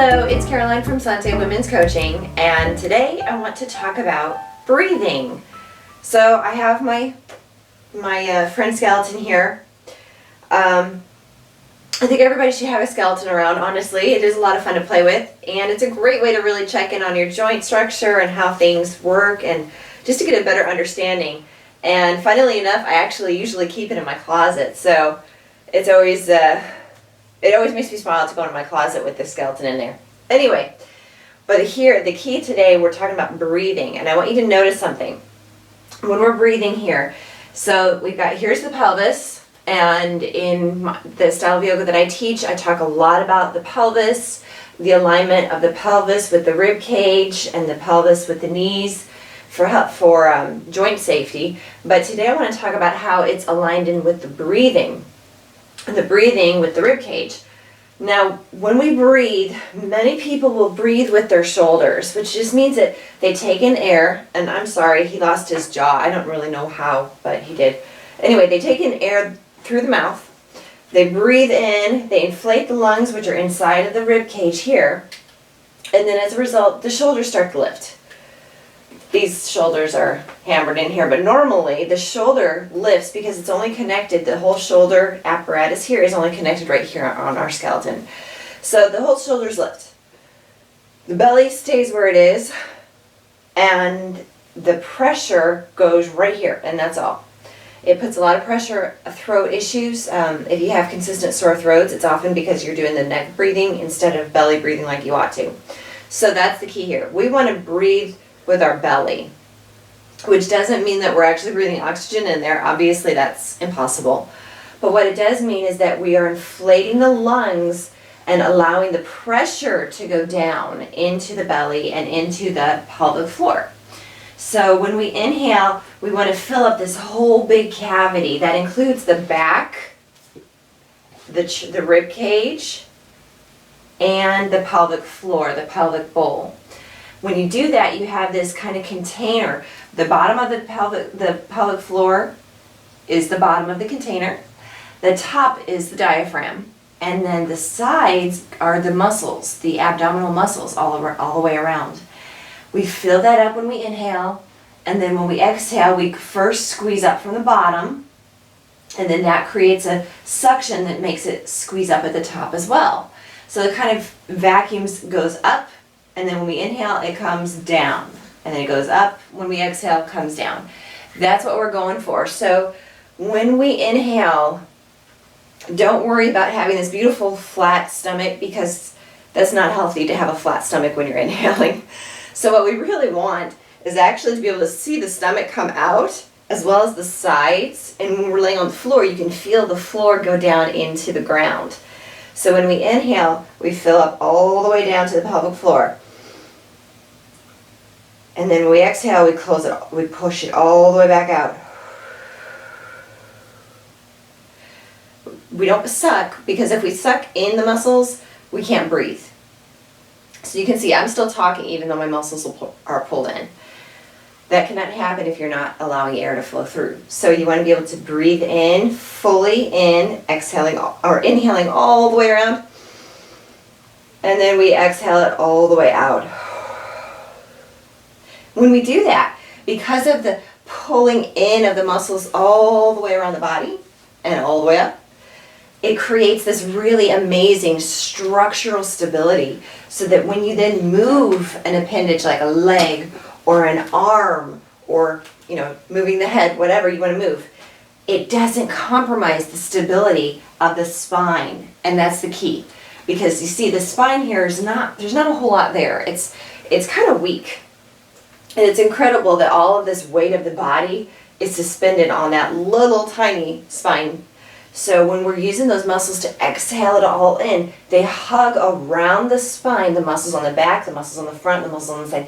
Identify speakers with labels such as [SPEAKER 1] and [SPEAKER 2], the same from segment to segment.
[SPEAKER 1] Hello, it's Caroline from Sante Women's Coaching, and today I want to talk about breathing. So I have my friend skeleton here. I think everybody should have a skeleton around, honestly. It is a lot of fun to play with, and it's a great way to really check in on your joint structure and how things work, and just to get a better understanding. And funnily enough, I actually usually keep it in my closet, so it's always it always makes me smile to go into my closet with this skeleton in there. Anyway, but here, the key today, we're talking about breathing, and I want you to notice something when we're breathing here. So we've got, here's the pelvis, and in the style of yoga that I teach, I talk a lot about the pelvis, the alignment of the pelvis with the rib cage and the pelvis with the knees for joint safety. But today I want to talk about how it's aligned in with the breathing with the rib cage. Now, when we breathe, many people will breathe with their shoulders, which just means that they take in air, and I'm sorry, he lost his jaw. I don't really know how, but he did. Anyway, they take in air through the mouth, they breathe in, they inflate the lungs, which are inside of the rib cage here, and then as a result, the shoulders start to lift. These shoulders are hammered in here, but normally the shoulder lifts because it's only connected, the whole shoulder apparatus here is only connected right here on our skeleton. So the whole shoulders lift. The belly stays where it is, and the pressure goes right here, and that's all. It puts a lot of pressure, throat issues. If you have consistent sore throats, it's often because you're doing the neck breathing instead of belly breathing like you ought to. So that's the key here. We want to breathe with our belly, which doesn't mean that we're actually breathing oxygen in there. Obviously that's impossible. But what it does mean is that we are inflating the lungs and allowing the pressure to go down into the belly and into the pelvic floor. So when we inhale, we want to fill up this whole big cavity. That includes the back, the rib cage, and the pelvic floor, the pelvic bowl. When you do that, you have this kind of container. The bottom of the pelvic floor is the bottom of the container. The top is the diaphragm. And then the sides are the muscles, the abdominal muscles all the way around. We fill that up when we inhale, and then when we exhale, we first squeeze up from the bottom, and then that creates a suction that makes it squeeze up at the top as well. So it kind of vacuums, goes up, and then when we inhale, it comes down. And then it goes up. When we exhale, it comes down. That's what we're going for. So when we inhale, don't worry about having this beautiful flat stomach, because that's not healthy to have a flat stomach when you're inhaling. So what we really want is actually to be able to see the stomach come out as well as the sides. And when we're laying on the floor, you can feel the floor go down into the ground. So when we inhale, we fill up all the way down to the pelvic floor. And then when we exhale, we close it, we push it all the way back out. We don't suck, because if we suck in the muscles, we can't breathe. So you can see I'm still talking even though my muscles are pulled in. That cannot happen if you're not allowing air to flow through. So you want to be able to breathe in, fully in, exhaling or inhaling all the way around. And then we exhale it all the way out. When we do that, because of the pulling in of the muscles all the way around the body and all the way up, it creates this really amazing structural stability, so that when you then move an appendage like a leg or an arm, or moving the head, whatever you want to move, it doesn't compromise the stability of the spine. And that's the key, because you see the spine here is there's not a whole lot there. It's kind of weak. And it's incredible that all of this weight of the body is suspended on that little tiny spine. So when we're using those muscles to exhale it all in, they hug around the spine, the muscles on the back, the muscles on the front, the muscles on the side.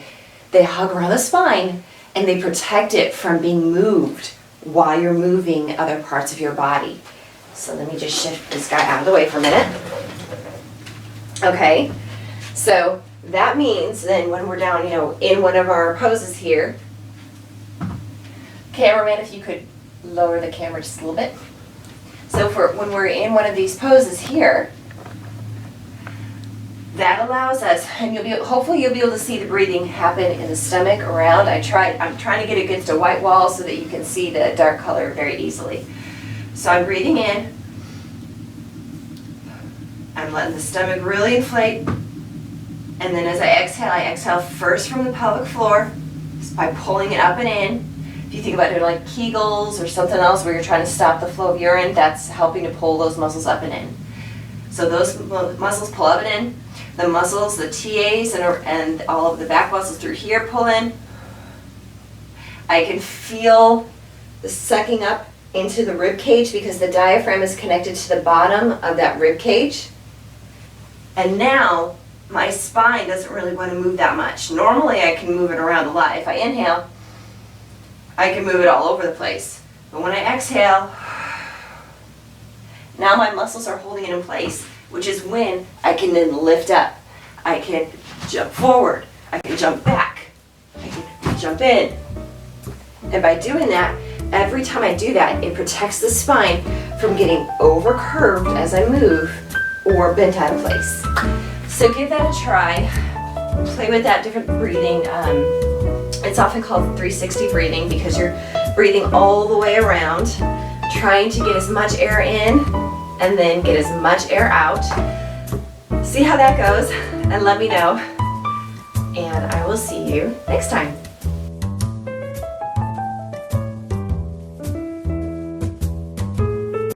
[SPEAKER 1] They hug around the spine, and they protect it from being moved while you're moving other parts of your body. So let me just shift this guy out of the way for a minute. Okay, so that means then when we're down, in one of our poses here, cameraman, if you could lower the camera just a little bit. So when we're in one of these poses here, that allows us, and hopefully you'll be able to see the breathing happen in the stomach around. I'm trying to get it against a white wall so that you can see the dark color very easily. So I'm breathing in. I'm letting the stomach really inflate. And then as I exhale first from the pelvic floor just by pulling it up and in. If you think about it like Kegels or something else where you're trying to stop the flow of urine, that's helping to pull those muscles up and in. So those muscles pull up and in. The muscles, the TAs and all of the back muscles through here pull in. I can feel the sucking up into the rib cage because the diaphragm is connected to the bottom of that rib cage. And now my spine doesn't really want to move that much. Normally I can move it around a lot. If I inhale, I can move it all over the place. But when I exhale, now my muscles are holding it in place, which is when I can then lift up. I can jump forward. I can jump back. I can jump in. And by doing that, every time I do that, it protects the spine from getting over curved as I move or bent out of place. So give that a try. Play with that different breathing. It's often called 360 breathing because you're breathing all the way around, trying to get as much air in and then get as much air out. See how that goes and let me know. And I will see you next time.